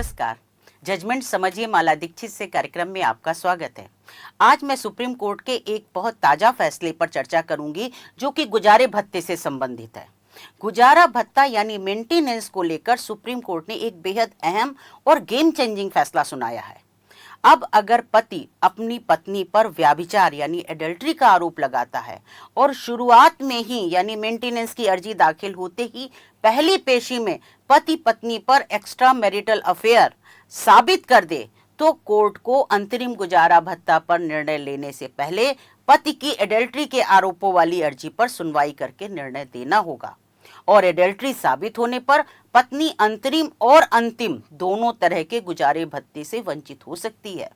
नमस्कार। जजमेंट समझिए माला दीक्षित से कार्यक्रम में आपका स्वागत है। आज मैं सुप्रीम कोर्ट के एक बहुत ताजा फैसले पर चर्चा करूंगी जो कि गुजारे भत्ते से संबंधित है। गुजारा भत्ता यानी मेंटेनेंस को लेकर सुप्रीम कोर्ट ने एक बेहद अहम और गेम चेंजिंग फैसला सुनाया है। अब अगर पति अपनी पत्नी पर व्यभिचार यानी एडल्ट्री का आरोप लगाता है और शुरुआत में ही यानी मेंटेनेंस की अर्जी दाखिल होते ही पहली पेशी में पति पत्नी पर एक्स्ट्रा मैरिटल अफेयर साबित कर दे तो कोर्ट को अंतरिम गुजारा भत्ता पर निर्णय लेने से पहले पति की एडल्ट्री के आरोपों वाली अर्जी पर सुनवाई करके निर्णय देना होगा और एडल्ट्री साबित होने पर पत्नी अंतरिम और अंतिम दोनों तरह के गुजारे भत्ते से वंचित हो सकती है।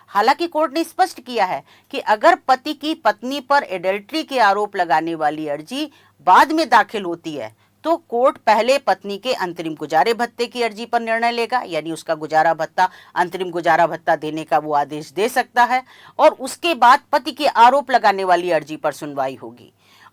हालांकि कोर्ट ने स्पष्ट किया है कि अगर पति की पत्नी पर एडल्ट्री के आरोप लगाने वाली अर्जी बाद में दाखिल होती है तो कोर्ट पहले पत्नी के अंतरिम गुजारे भत्ते की अर्जी पर निर्णय लेगा, यानी उसका गुजारा भत्ता अंतरिम गुजारा भत्ता देने का वो आदेश दे सकता है और उसके बाद पति के आरोप लगाने वाली अर्जी पर सुनवाई होगी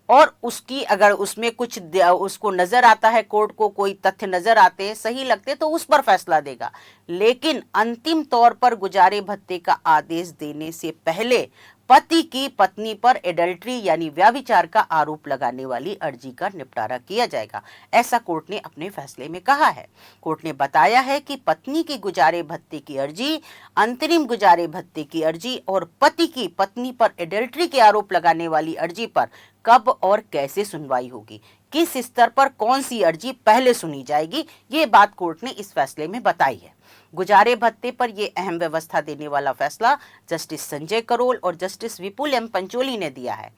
और उसकी अगर उसमें कुछ उसको नजर आता है, कोर्ट को कोई तथ्य नजर आते हैं सही लगते तो उस पर फैसला देगा। लेकिन अंतिम तौर पर गुजारे भत्ते का आदेश देने से पहले पति की पत्नी पर एडल्ट्री यानी व्यभिचार का आरोप लगाने वाली अर्जी का निपटारा किया जाएगा, ऐसा कोर्ट ने अपने फैसले में कहा है। कोर्ट ने बताया है कि पत्नी की गुजारे भत्ते की अर्जी, अंतरिम गुजारे भत्ते की अर्जी और पति की पत्नी पर एडल्ट्री के आरोप लगाने वाली अर्जी पर कब और कैसे सुनवाई होगी, किस स्तर पर कौन सी अर्जी पहले सुनी जाएगी, ये बात कोर्ट ने इस फैसले में बताई है। गुजारे भत्ते पर यह अहम व्यवस्था देने वाला फैसला जस्टिस संजय करोल और जस्टिस विपुल एम पंचोली ने दिया है।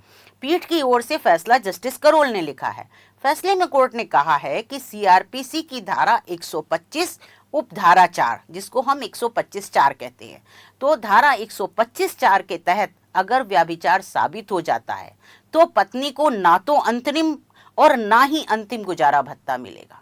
पीठ की ओर से फैसला जस्टिस करोल ने लिखा है। फैसले में कोर्ट ने कहा है कि सीआरपीसी की धारा 125 उपधारा 4, जिसको हम 125(4) कहते हैं, तो धारा 125(4) के तहत अगर व्यभिचार साबित हो जाता है तो पत्नी को ना तो अंतरिम और ना ही अंतिम गुजारा भत्ता मिलेगा।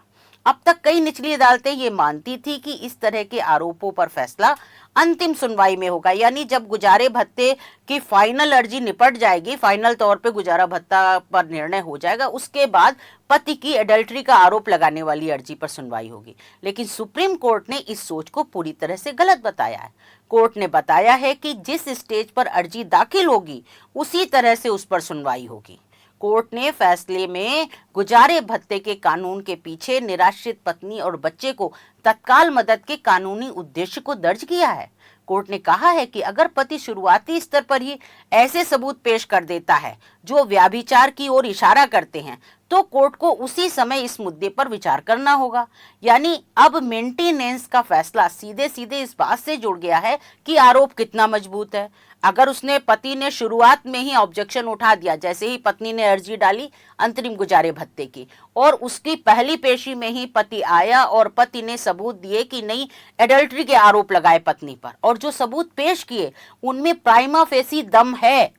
अब तक कई निचली अदालतें ये मानती थी कि इस तरह के आरोपों पर फैसला अंतिम सुनवाई में होगा, यानी जब गुजारे भत्ते की फाइनल अर्जी निपट जाएगी, फाइनल तौर पे गुजारा भत्ता पर निर्णय हो जाएगा, उसके बाद पति की एडल्ट्री का आरोप लगाने वाली अर्जी पर सुनवाई होगी। लेकिन सुप्रीम कोर्ट ने इस सोच को पूरी तरह से गलत बताया है। कोर्ट ने बताया है कि जिस स्टेज पर अर्जी दाखिल होगी उसी तरह से उस पर सुनवाई होगी। कोर्ट ने फैसले में गुजारे भत्ते के कानून के पीछे निराश्रित पत्नी और बच्चे को तत्काल मदद के कानूनी उद्देश्य को दर्ज किया है। कोर्ट ने कहा है कि अगर पति शुरुआती स्तर पर ही ऐसे सबूत पेश कर देता है जो व्यभिचार की ओर इशारा करते हैं तो कोर्ट को उसी समय इस मुद्दे पर विचार करना होगा। यानी अब मेंटेनेंस का फैसला सीधे सीधे इस बात से जुड़ गया है कि आरोप कितना मजबूत है। अगर पति ने शुरुआत में ही ऑब्जेक्शन उठा दिया, जैसे ही पत्नी ने अर्जी डाली अंतरिम गुजारे भत्ते की और उसकी पहली पेशी में ही पति आया और पति ने सबूत दिए कि नहीं एडल्ट्री के आरोप लगाए पत्नी पर और जो सबूत पेश किए उनमें प्राइमा फेसी दम है,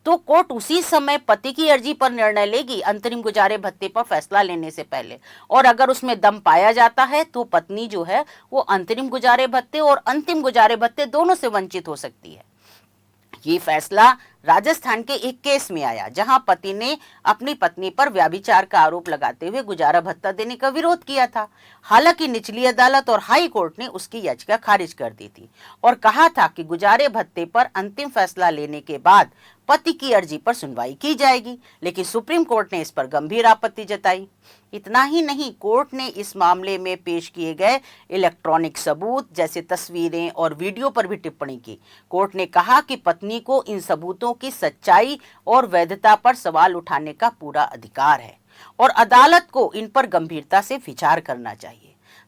तो कोर्ट उसी समय पति की अर्जी पर निर्णय लेगी अंतरिम गुजारे भत्ते पर फैसला लेने से पहले। और अगर उसमें दम पाया जाता है तो पत्नी जो है वो अंतरिम गुजारे भत्ते और अंतिम गुजारे भत्ते दोनों से वंचित हो सकती है। ये फैसला राजस्थान के एक केस में आया जहां पति ने अपनी पत्नी पर व्यभिचार का आरोप लगाते हुए गुजारा भत्ता देने का विरोध किया था। हालांकि निचली अदालत और हाई कोर्ट ने उसकी याचिका खारिज कर दी थी और कहा था कि गुजारे भत्ते पर अंतिम फैसला लेने के बाद पति की अर्जी पर सुनवाई की जाएगी। लेकिन सुप्रीम कोर्ट ने इस पर गंभीर आपत्ति जताई। इतना ही नहीं, कोर्ट ने इस मामले में पेश किए गए इलेक्ट्रॉनिक सबूत जैसे तस्वीरें और वीडियो पर भी टिप्पणी की। कोर्ट ने कहा कि पत्नी को इन सबूतों की सच्चाई और वैधता पर सवाल उठाने का पूरा अधिकार है और अदालत को इन पर गंभीरता से विचार करना चाहिए।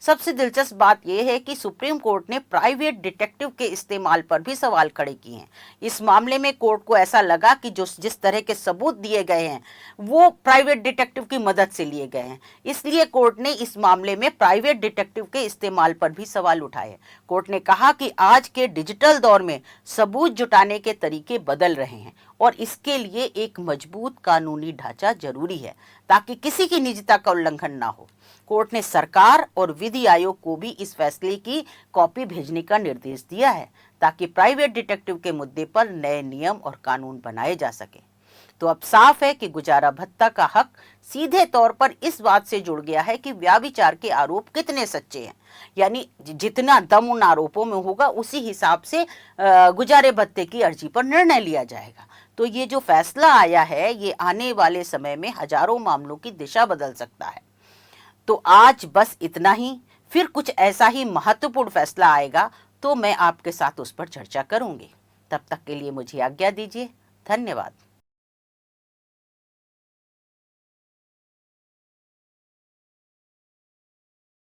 सबसे दिलचस्प बात यह है कि सुप्रीम कोर्ट ने प्राइवेट डिटेक्टिव के इस्तेमाल पर भी सवाल खड़े किए हैं। इस मामले में कोर्ट को ऐसा लगा कि जो जिस तरह के सबूत दिए गए हैं वो प्राइवेट डिटेक्टिव की मदद से लिए गए हैं, इसलिए कोर्ट ने इस मामले में प्राइवेट डिटेक्टिव के इस्तेमाल पर भी सवाल उठाए। कोर्ट ने कहा कि आज के डिजिटल दौर में सबूत जुटाने के तरीके बदल रहे हैं और इसके लिए एक मजबूत कानूनी ढांचा जरूरी है ताकि किसी की निजता का उल्लंघन ना हो। कोर्ट ने सरकार और विधि आयोग को भी इस फैसले की कॉपी भेजने का निर्देश दिया है ताकि प्राइवेट डिटेक्टिव के मुद्दे पर नए नियम और कानून बनाए जा सके। तो अब साफ है कि गुजारा भत्ता का हक सीधे तौर पर इस बात से जुड़ गया है कि व्याभिचार के आरोप कितने सच्चे हैं। यानी जितना दम उन आरोपों में होगा उसी हिसाब से गुजारे भत्ते की अर्जी पर निर्णय लिया जाएगा। तो ये जो फैसला आया है ये आने वाले समय में हजारों मामलों की दिशा बदल सकता है। तो आज बस इतना ही, फिर कुछ ऐसा ही महत्वपूर्ण फैसला आएगा तो मैं आपके साथ उस पर चर्चा करूंगी। तब तक के लिए मुझे आज्ञा दीजिए। धन्यवाद।